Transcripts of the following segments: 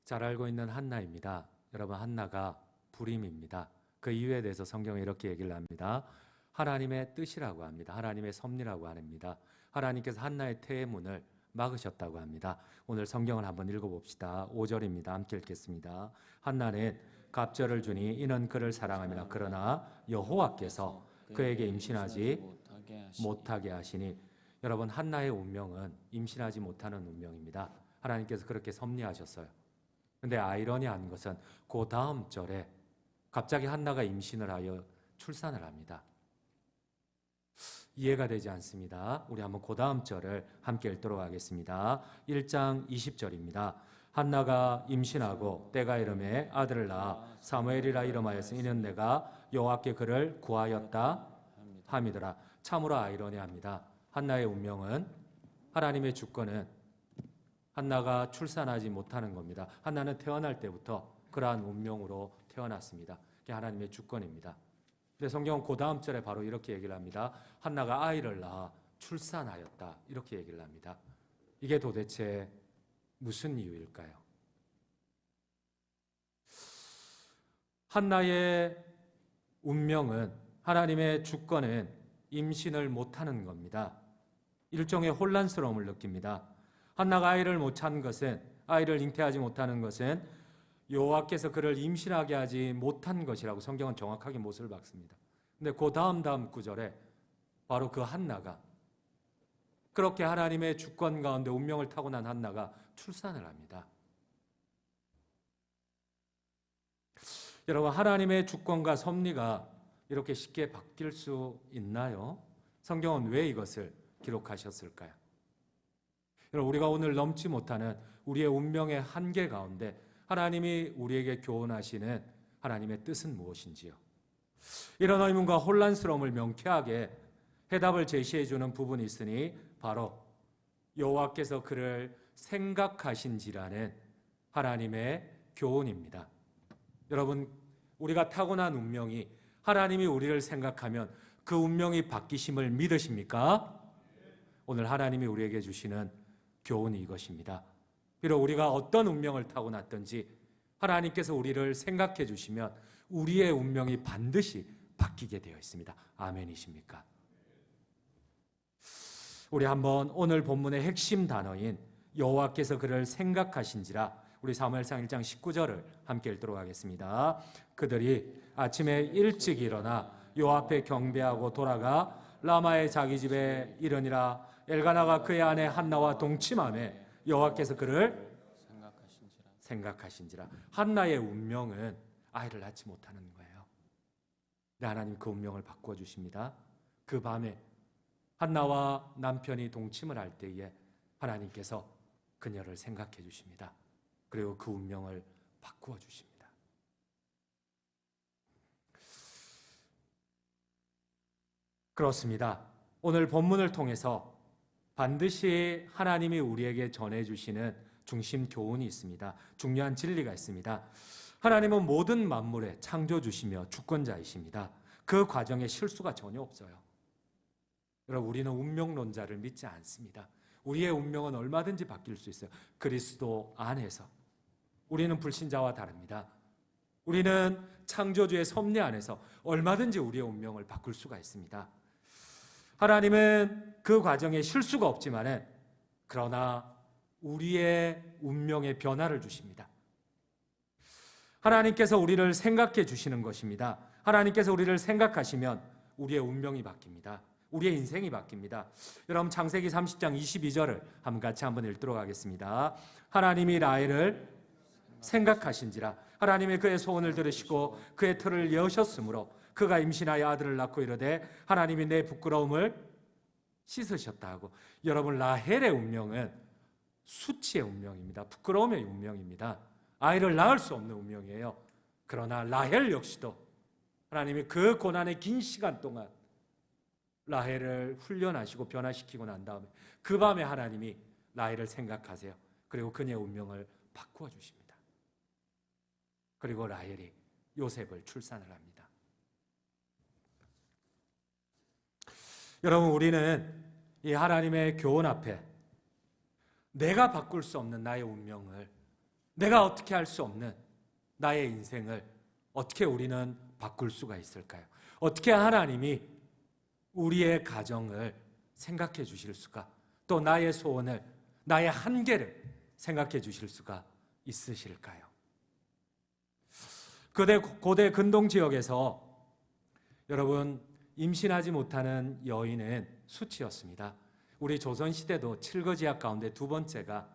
잘 알고 있는 한나입니다. 여러분, 한나가 불임입니다. 그 이유에 대해서 성경은 이렇게 얘기를 합니다. 하나님의 뜻이라고 합니다. 하나님의 섭리라고 합니다. 하나님께서 한나의 태의 문을 막으셨다고 합니다. 오늘 성경을 한번 읽어봅시다. 5절입니다. 함께 읽겠습니다. 한나는 갑절을 주니 이는 그를 사랑함이라. 그러나 여호와께서 그에게 임신하지 못하게 하시니. 여러분, 한나의 운명은 임신하지 못하는 운명입니다. 하나님께서 그렇게 섭리하셨어요. 근데 아이러니한 것은 그 다음 절에 갑자기 한나가 임신을 하여 출산을 합니다. 이해가 되지 않습니다. 우리 한번 그 다음 절을 함께 읽도록 하겠습니다. 1장 20절입니다. 한나가 임신하고 때가 이름에 아들을 낳아 사무엘이라 이름하였으니 이는 내가 여호와께 그를 구하였다 함이더라. 참으로 아이러니합니다. 한나의 운명은, 하나님의 주권은 한나가 출산하지 못하는 겁니다. 한나는 태어날 때부터 그러한 운명으로 태어났습니다. 그게 하나님의 주권입니다. 근데 성경은 그 다음 절에 바로 이렇게 얘기를 합니다. 한나가 아이를 낳아 출산하였다. 이렇게 얘기를 합니다. 이게 도대체 무슨 이유일까요? 한나의 운명은, 하나님의 주권은 임신을 못하는 겁니다. 일종의 혼란스러움을 느낍니다. 한나가 아이를 못 찬 것은, 아이를 잉태하지 못하는 것은 여호와께서 그를 임신하게 하지 못한 것이라고 성경은 정확하게 못을 박습니다. 근데 그 다음 구절에 바로 그 한나가, 그렇게 하나님의 주권 가운데 운명을 타고난 한나가 출산을 합니다. 여러분, 하나님의 주권과 섭리가 이렇게 쉽게 바뀔 수 있나요? 성경은 왜 이것을 기록하셨을까요? 여러분, 우리가 오늘 넘지 못하는 우리의 운명의 한계 가운데 하나님이 우리에게 교훈하시는 하나님의 뜻은 무엇인지요? 이런 의문과 혼란스러움을 명쾌하게 해답을 제시해 주는 부분이 있으니 바로 여호와께서 그를 생각하신지라는 하나님의 교훈입니다. 여러분, 우리가 타고난 운명이, 하나님이 우리를 생각하면 그 운명이 바뀌심을 믿으십니까? 오늘 하나님이 우리에게 주시는 교훈이 이것입니다. 비록 우리가 어떤 운명을 타고났든지 하나님께서 우리를 생각해 주시면 우리의 운명이 반드시 바뀌게 되어 있습니다. 아멘이십니까? 우리 한번 오늘 본문의 핵심 단어인 여호와께서 그를 생각하신지라, 우리 사무엘상 1장 19절을 함께 읽도록 하겠습니다. 그들이 아침에 일찍 일어나 여호와 앞에 경배하고 돌아가 라마의 자기 집에 이르니라. 엘가나가 그의 아내 한나와 동침하며 여호와께서 그를 생각하신지라. 한나의 운명은 아이를 낳지 못하는 거예요. 근데 하나님 그 운명을 바꾸어 주십니다. 그 밤에 한나와 남편이 동침을 할 때에 하나님께서 그녀를 생각해 주십니다. 그리고 그 운명을 바꾸어 주십니다. 그렇습니다. 오늘 본문을 통해서 반드시 하나님이 우리에게 전해주시는 중심 교훈이 있습니다. 중요한 진리가 있습니다. 하나님은 모든 만물의 창조주시며 주권자이십니다. 그 과정에 실수가 전혀 없어요. 여러분, 우리는 운명론자를 믿지 않습니다. 우리의 운명은 얼마든지 바뀔 수 있어요. 그리스도 안에서. 우리는 불신자와 다릅니다. 우리는 창조주의 섭리 안에서 얼마든지 우리의 운명을 바꿀 수가 있습니다. 하나님은 그 과정에 실수가 없지만은, 그러나 우리의 운명에 변화를 주십니다. 하나님께서 우리를 생각해 주시는 것입니다. 하나님께서 우리를 생각하시면 우리의 운명이 바뀝니다. 우리의 인생이 바뀝니다. 여러분, 창세기 30장 22절을 같이 한번 읽도록 하겠습니다. 하나님이 라헬을 생각하신지라. 하나님이 그의 소원을 들으시고 그의 틀을 여셨으므로 그가 임신하여 아들을 낳고 이르되 하나님이 내 부끄러움을 씻으셨다 하고. 여러분, 라헬의 운명은 수치의 운명입니다. 부끄러움의 운명입니다. 아이를 낳을 수 없는 운명이에요. 그러나 라헬 역시도 하나님이 그 고난의 긴 시간 동안 라헬을 훈련하시고 변화시키고 난 다음에 그 밤에 하나님이 라헬을 생각하세요. 그리고 그녀의 운명을 바꾸어 주십니다. 그리고 라헬이 요셉을 출산을 합니다. 여러분, 우리는 이 하나님의 교훈 앞에 내가 바꿀 수 없는 나의 운명을 내가 어떻게 할 수 없는 나의 인생을 어떻게 우리는 바꿀 수가 있을까요? 어떻게 하나님이 우리의 가정을 생각해 주실 수가, 또 나의 소원을, 나의 한계를 생각해 주실 수가 있으실까요? 고대 근동 지역에서 여러분, 임신하지 못하는 여인은 수치였습니다. 우리 조선시대도 7거지약 가운데 두 번째가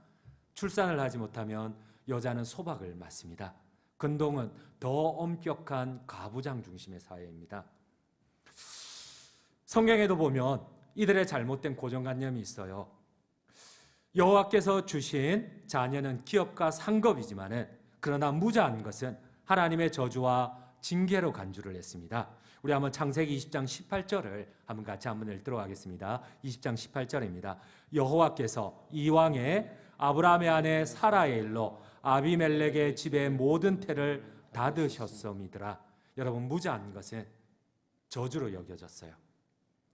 출산을 하지 못하면 여자는 소박을 맞습니다. 근동은 더 엄격한 가부장 중심의 사회입니다. 성경에도 보면 이들의 잘못된 고정관념이 있어요. 여호와께서 주신 자녀는 기업과 상급이지만은 그러나 무자한 것은 하나님의 저주와 징계로 간주를 했습니다. 우리 한번 창세기 20장 18절을 한번 같이 한번 읽도록 하겠습니다. 20장 18절입니다. 여호와께서 이왕에 아브라함의 아내 사라의 일로 아비멜렉의 집의 모든 태를 닫으셨음이더라. 여러분, 무자한 것은 저주로 여겨졌어요.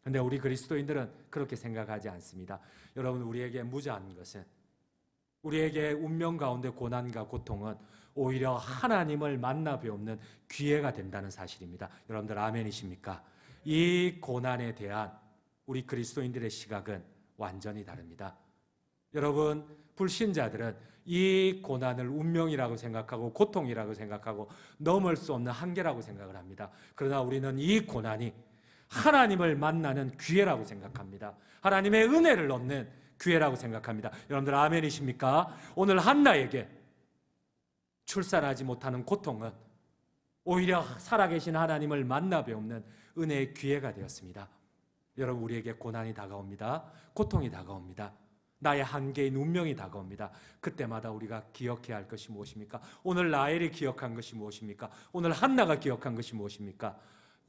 그런데 우리 그리스도인들은 그렇게 생각하지 않습니다. 여러분, 우리에게 무자한 것은, 우리에게 운명 가운데 고난과 고통은 오히려 하나님을 만나 뵈옵는 기회가 된다는 사실입니다. 여러분들 아멘이십니까? 이 고난에 대한 우리 그리스도인들의 시각은 완전히 다릅니다. 여러분, 불신자들은 이 고난을 운명이라고 생각하고 고통이라고 생각하고 넘을 수 없는 한계라고 생각을 합니다. 그러나 우리는 이 고난이 하나님을 만나는 기회라고 생각합니다. 하나님의 은혜를 얻는 기회라고 생각합니다. 여러분들 아멘이십니까? 오늘 한나에게 출산하지 못하는 고통은 오히려 살아계신 하나님을 만나 뵈옵는 은혜의 기회가 되었습니다. 여러분, 우리에게 고난이 다가옵니다. 고통이 다가옵니다. 나의 한계인 운명이 다가옵니다. 그때마다 우리가 기억해야 할 것이 무엇입니까? 오늘 라헬이 기억한 것이 무엇입니까? 오늘 한나가 기억한 것이 무엇입니까?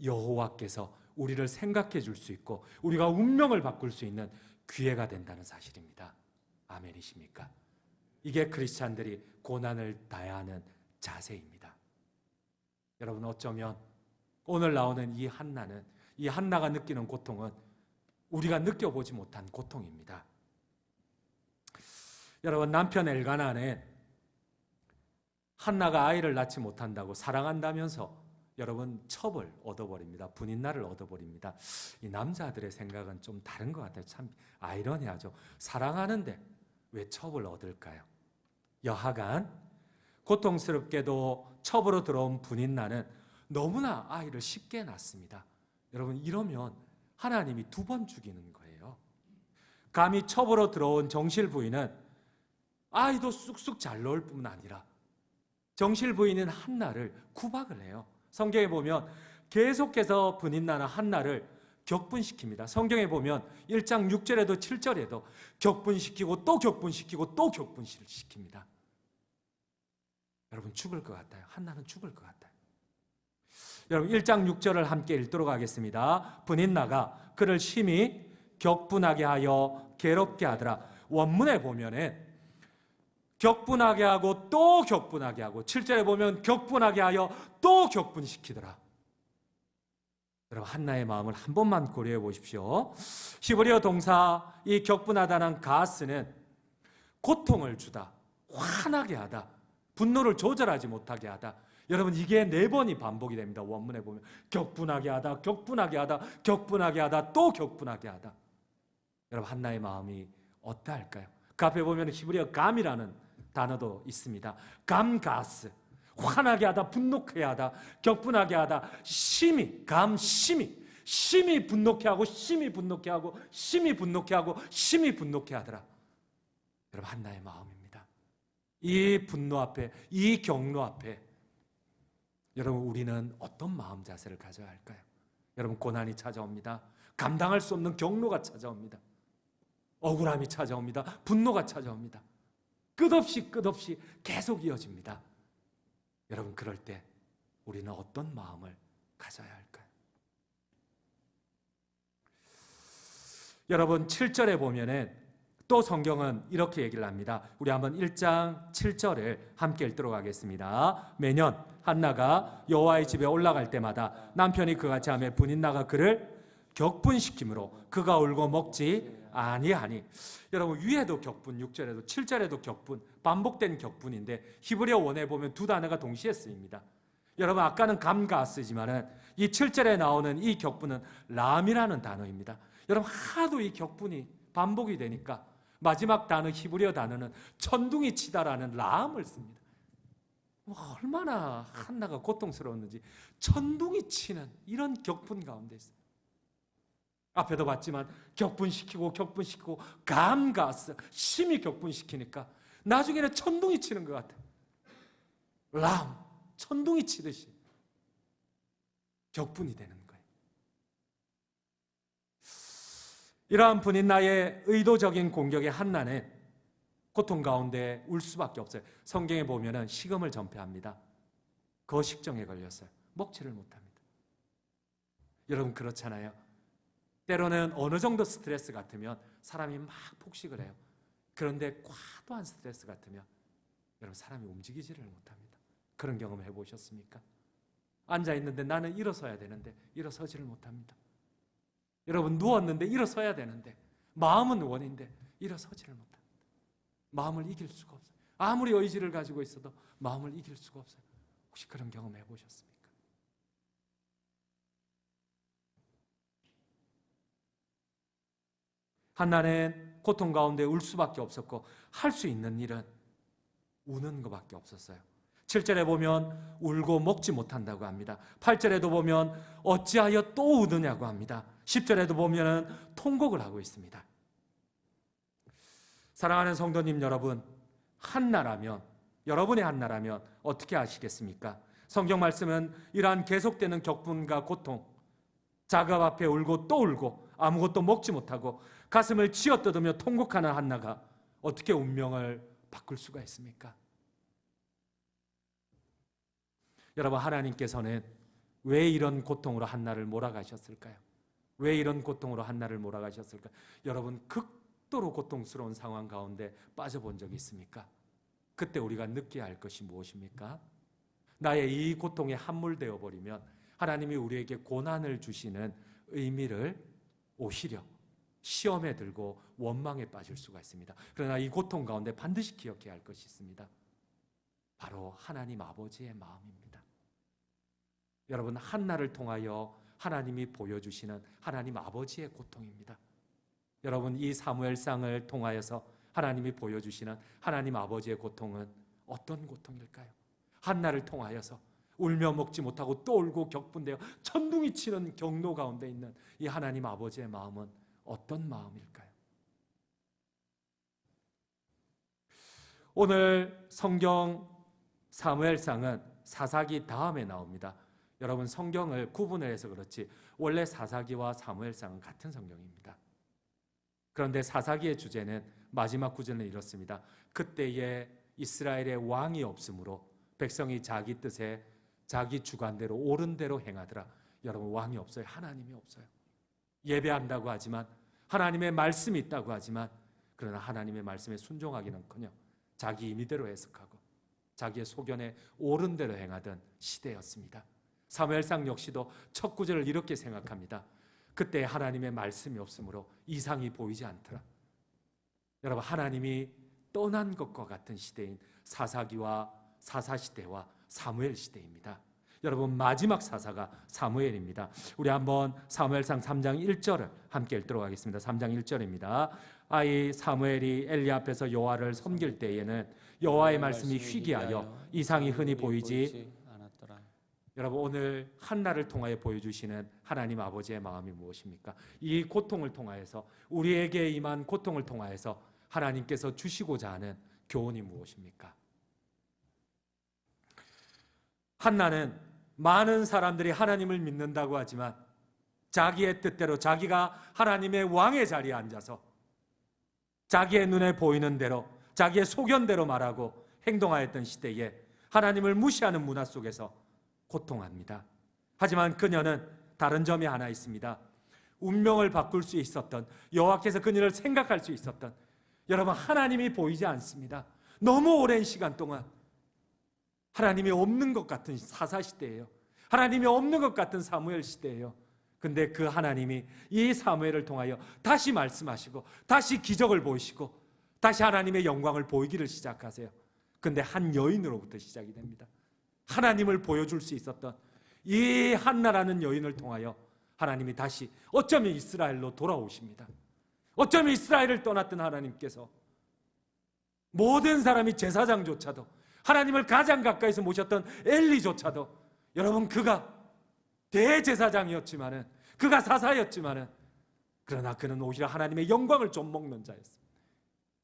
여호와께서 우리를 생각해 줄 수 있고 우리가 운명을 바꿀 수 있는 기회가 된다는 사실입니다. 아멘이십니까? 이게 크리스찬들이 고난을 당해야 하는 자세입니다. 여러분, 어쩌면 오늘 나오는 이 한나가 느끼는 고통은 우리가 느껴보지 못한 고통입니다. 여러분, 남편 엘가나는 한나가 아이를 낳지 못한다고 사랑한다면서 여러분 첩을 얻어버립니다. 분인날을 얻어버립니다. 이 남자들의 생각은 좀 다른 것 같아요. 참 아이러니하죠. 사랑하는데 왜 첩을 얻을까요? 여하간 고통스럽게도 첩으로 들어온 분인날은 너무나 아이를 쉽게 낳습니다. 여러분, 이러면 하나님이 두 번 죽이는 거예요. 감히 첩으로 들어온 정실 부인은 아이도 쑥쑥 잘 나올 뿐만 아니라 정실 부인인 한나를 구박을 해요. 성경에 보면 계속해서 분인나는 한나를 격분시킵니다. 성경에 보면 1장 6절에도 7절에도 격분시키고 또 격분시키고 또 격분시킵니다. 여러분, 죽을 것 같아요. 한나는 죽을 것 같아요. 여러분, 1장 6절을 함께 읽도록 하겠습니다. 분인나가 그를 심히 격분하게 하여 괴롭게 하더라. 원문에 보면은 격분하게 하고 또 격분하게 하고 7절에 보면 격분하게 하여 또 격분시키더라. 여러분, 한나의 마음을 한 번만 고려해 보십시오. 히브리어 동사 이 격분하다는 가스는 고통을 주다, 화나게 하다, 분노를 조절하지 못하게 하다. 여러분, 이게 4번이 반복이 됩니다. 원문에 보면 격분하게 하다, 격분하게 하다, 격분하게 하다, 또 격분하게 하다. 여러분, 한나의 마음이 어떠할까요? 그 앞에 보면 히브리어 감이라는 단어도 있습니다. 감가스, 화나게 하다, 분노케 하다, 격분하게 하다, 심히 분노케 하고 심히 분노케 하고 심히 분노케 하고 심히 분노케 하더라. 여러분, 한나의 마음입니다. 이 분노 앞에, 이 경로 앞에 여러분, 우리는 어떤 마음 자세를 가져야 할까요? 여러분, 고난이 찾아옵니다. 감당할 수 없는 경로가 찾아옵니다. 억울함이 찾아옵니다. 분노가 찾아옵니다. 끝없이 계속 이어집니다. 여러분, 그럴 때 우리는 어떤 마음을 가져야 할까요? 여러분, 7절에 보면은 또 성경은 이렇게 얘기를 합니다. 우리 한번 1장 7절을 함께 읽도록 하겠습니다. 매년 한나가 여호와의 집에 올라갈 때마다 남편이 그같이 하며 분인나가 그를 격분시키므로 그가 울고 먹지 아니. 여러분 위에도 격분, 6절에도 7절에도 격분, 반복된 격분인데 히브리어 원에 보면 두 단어가 동시에 쓰입니다. 여러분 아까는 감가 쓰지만은 이 7절에 나오는 이 격분은 람이라는 단어입니다. 여러분 하도 이 격분이 반복이 되니까 마지막 단어 히브리어 단어는 천둥이 치다라는 람을 씁니다. 얼마나 한나가 고통스러웠는지 천둥이 치는 이런 격분 가운데 있어요. 앞에도 봤지만 격분시키고 감가스 심히 격분시키니까 나중에는 천둥이 치는 것 같아요. 람, 천둥이 치듯이 격분이 되는 거예요. 이러한 분인 나의 의도적인 공격에 한나는 고통 가운데 울 수밖에 없어요. 성경에 보면은 식음을 전폐합니다. 거식증에 걸렸어요. 먹지를 못합니다. 여러분 그렇잖아요. 때로는 어느 정도 스트레스 같으면 사람이 막 폭식을 해요. 그런데 과도한 스트레스 같으면 여러분 사람이 움직이지를 못합니다. 그런 경험 해보셨습니까? 앉아있는데 나는 일어서야 되는데 일어서지를 못합니다. 여러분 누웠는데 일어서야 되는데 마음은 원인데 일어서지를 못합니다. 마음을 이길 수가 없어요. 아무리 의지를 가지고 있어도 마음을 이길 수가 없어요. 혹시 그런 경험 해보셨습니까? 한나는 고통 가운데 울 수밖에 없었고 할 수 있는 일은 우는 것밖에 없었어요. 7절에 보면 울고 먹지 못한다고 합니다. 8절에도 보면 어찌하여 또 우느냐고 합니다. 10절에도 보면 통곡을 하고 있습니다. 사랑하는 성도님 여러분, 한나라면, 여러분의 한나라면 어떻게 하시겠습니까? 성경 말씀은 이러한 계속되는 격분과 고통, 작업 앞에 울고 또 울고 아무것도 먹지 못하고 가슴을 쥐어뜯으며 통곡하는 한나가 어떻게 운명을 바꿀 수가 있습니까? 여러분 하나님께서는 왜 이런 고통으로 한나를 몰아가셨을까요? 왜 이런 고통으로 한나를 몰아가셨을까요? 여러분 극도로 고통스러운 상황 가운데 빠져본 적이 있습니까? 그때 우리가 느껴야 할 것이 무엇입니까? 나의 이 고통에 함몰되어 버리면 하나님이 우리에게 고난을 주시는 의미를 오히려 시험에 들고 원망에 빠질 수가 있습니다. 그러나 이 고통 가운데 반드시 기억해야 할 것이 있습니다. 바로 하나님 아버지의 마음입니다. 여러분 한나를 통하여 하나님이 보여주시는 하나님 아버지의 고통입니다. 여러분 이 사무엘상을 통하여서 하나님이 보여주시는 하나님 아버지의 고통은 어떤 고통일까요? 한나를 통하여서 울며 먹지 못하고 또 울고 격분되어 천둥이 치는 경로 가운데 있는 이 하나님 아버지의 마음은 어떤 마음일까요? 오늘 성경 사무엘상은 사사기 다음에 나옵니다. 여러분 성경을 구분을 해서 그렇지 원래 사사기와 사무엘상은 같은 성경입니다. 그런데 사사기의 주제는 마지막 구절은 이렇습니다. 그때에 이스라엘의 왕이 없으므로 백성이 자기 뜻에 자기 주관대로 옳은 대로 행하더라. 여러분 왕이 없어요. 하나님이 없어요. 예배한다고 하지만 하나님의 말씀이 있다고 하지만 그러나 하나님의 말씀에 순종하기는커녕 자기 임의대로 해석하고 자기의 소견에 옳은 대로 행하던 시대였습니다. 사무엘상 역시도 첫 구절을 이렇게 생각합니다. 그때 하나님의 말씀이 없으므로 이상이 보이지 않더라. 여러분 하나님이 떠난 것과 같은 시대인 사사기와 사사시대와 사무엘 시대입니다. 여러분 마지막 사사가 사무엘입니다. 우리 한번 사무엘상 3장 1절을 함께 읽도록 하겠습니다. 3장 1절입니다. 아이 사무엘이 엘리 앞에서 여호와를 섬길 때에는 여호와의 말씀이 희귀하여 이상이 흔히 보이지 않았더라. 여러분 오늘 한나를 통하여 보여주시는 하나님 아버지의 마음이 무엇입니까? 이 고통을 통하여서 우리에게 임한 고통을 통하여서 하나님께서 주시고자 하는 교훈이 무엇입니까? 한나는 많은 사람들이 하나님을 믿는다고 하지만 자기의 뜻대로 자기가 하나님의 왕의 자리에 앉아서 자기의 눈에 보이는 대로 자기의 소견대로 말하고 행동하였던 시대에 하나님을 무시하는 문화 속에서 고통합니다. 하지만 그녀는 다른 점이 하나 있습니다. 운명을 바꿀 수 있었던 여호와께서 그녀를 생각할 수 있었던 여러분 하나님이 보이지 않습니다. 너무 오랜 시간 동안 하나님이 없는 것 같은 사사시대예요. 하나님이 없는 것 같은 사무엘 시대예요. 근데 그 하나님이 이 사무엘을 통하여 다시 말씀하시고 다시 기적을 보이시고 다시 하나님의 영광을 보이기를 시작하세요. 근데 한 여인으로부터 시작이 됩니다. 하나님을 보여줄 수 있었던 이 한나라는 여인을 통하여 하나님이 다시 어쩌면 이스라엘로 돌아오십니다. 어쩌면 이스라엘을 떠났던 하나님께서 모든 사람이 제사장조차도, 하나님을 가장 가까이서 모셨던 엘리조차도, 여러분 그가 대제사장이었지만은, 그가 사사였지만은, 그러나 그는 오히려 하나님의 영광을 좀 먹는 자였습니다.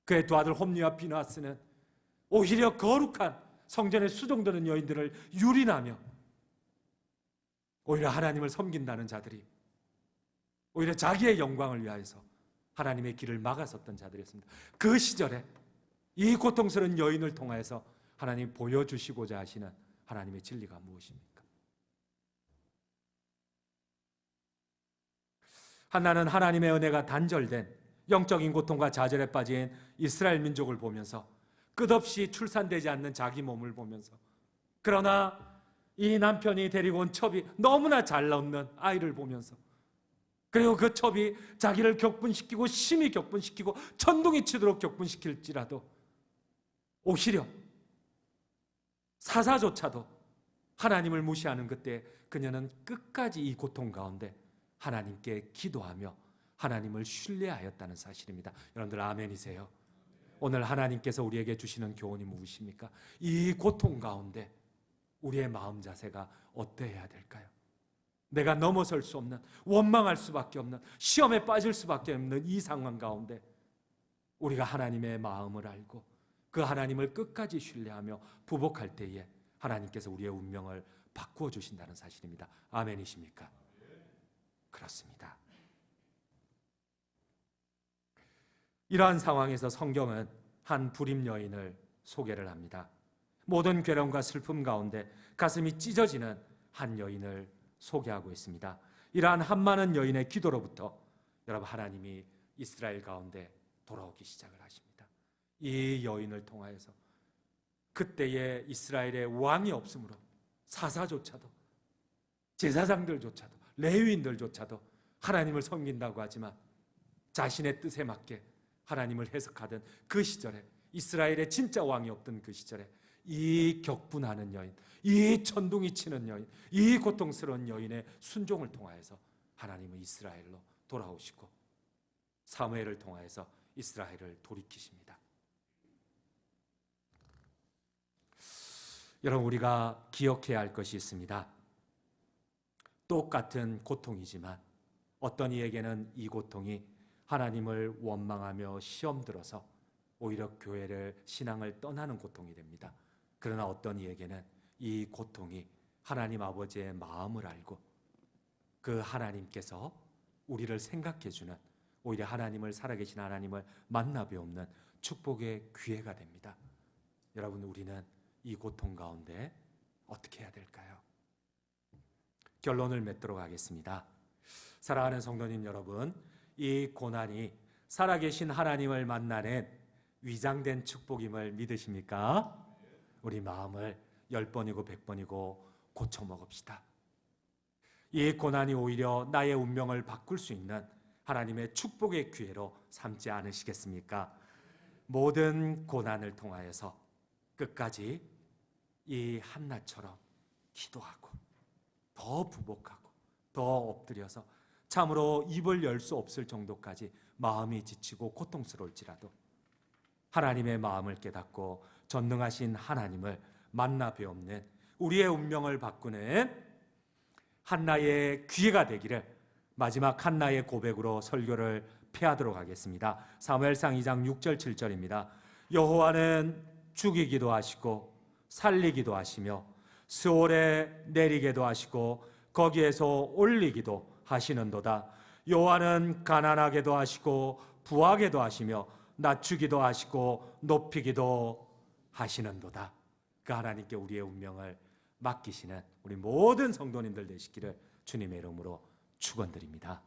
그의 두 아들 홈리와 비나스는 오히려 거룩한 성전에 수종드는 여인들을 유린하며 오히려 하나님을 섬긴다는 자들이 오히려 자기의 영광을 위하여서 하나님의 길을 막아섰던 자들이었습니다. 그 시절에 이 고통스러운 여인을 통하여서 하나님이 보여주시고자 하시는 하나님의 진리가 무엇입니까? 한나는 하나님의 은혜가 단절된 영적인 고통과 좌절에 빠진 이스라엘 민족을 보면서, 끝없이 출산되지 않는 자기 몸을 보면서, 그러나 이 남편이 데리고 온 첩이 너무나 잘 낳는 아이를 보면서, 그리고 그 첩이 자기를 격분시키고 심히 격분시키고 천둥이 치도록 격분시킬지라도 오히려 사사조차도 하나님을 무시하는 그때 그녀는 끝까지 이 고통 가운데 하나님께 기도하며 하나님을 신뢰하였다는 사실입니다. 여러분들 아멘이세요? 오늘 하나님께서 우리에게 주시는 교훈이 무엇입니까? 이 고통 가운데 우리의 마음 자세가 어떠해야 될까요? 내가 넘어설 수 없는, 원망할 수밖에 없는, 시험에 빠질 수밖에 없는 이 상황 가운데 우리가 하나님의 마음을 알고 그 하나님을 끝까지 신뢰하며 부복할 때에 하나님께서 우리의 운명을 바꾸어 주신다는 사실입니다. 아멘이십니까? 그렇습니다. 이러한 상황에서 성경은 한 불임 여인을 소개를 합니다. 모든 괴로움과 슬픔 가운데 가슴이 찢어지는 한 여인을 소개하고 있습니다. 이러한 한 많은 여인의 기도로부터 여러분 하나님이 이스라엘 가운데 돌아오기 시작을 하십니다. 이 여인을 통하여서 그때의 이스라엘의 왕이 없으므로 사사조차도, 제사장들조차도, 레위인들조차도 하나님을 섬긴다고 하지만 자신의 뜻에 맞게 하나님을 해석하던 그 시절에, 이스라엘의 진짜 왕이 없던 그 시절에 이 격분하는 여인, 이 천둥이 치는 여인, 이 고통스러운 여인의 순종을 통하여서 하나님은 이스라엘로 돌아오시고 사무엘을 통하여서 이스라엘을 돌이키십니다. 여러분, 우리가 기억해야 할 것이 있습니다. 똑같은 고통이지만 어떤 이에게는 이 고통이 하나님을 원망하며 시험 들어서 오히려 교회를, 신앙을 떠나는 고통이 됩니다. 그러나 어떤 이에게는 이 고통이 하나님 아버지의 마음을 알고 그 하나님께서 우리를 생각해 주는, 오히려 하나님을, 살아계신 하나님을 만나 배우는 축복의 기회가 됩니다. 여러분, 우리는 이 고통 가운데 어떻게 해야 될까요? 결론을 맺도록 하겠습니다. 사랑하는 성도님 여러분, 이 고난이 살아계신 하나님을 만나는 위장된 축복임을 믿으십니까? 우리 마음을 10번이고 100번이고 고쳐 먹읍시다. 이 고난이 오히려 나의 운명을 바꿀 수 있는 하나님의 축복의 기회로 삼지 않으시겠습니까? 모든 고난을 통하여서 끝까지 이 한나처럼 기도하고 더 부복하고 더 엎드려서 참으로 입을 열 수 없을 정도까지 마음이 지치고 고통스러울지라도 하나님의 마음을 깨닫고 전능하신 하나님을 만나 배우는 우리의 운명을 바꾸는 한나의 기회가 되기를 마지막 한나의 고백으로 설교를 폐하도록 하겠습니다. 사무엘상 2장 6절 7절입니다. 여호와는 죽이기도 하시고 살리기도 하시며 스올에 내리게도 하시고 거기에서 올리기도 하시는도다. 여호와는 가난하게도 하시고 부하게도 하시며 낮추기도 하시고 높이기도 하시는도다. 그 하나님께 우리의 운명을 맡기시는 우리 모든 성도님들 되시기를 주님의 이름으로 축원드립니다.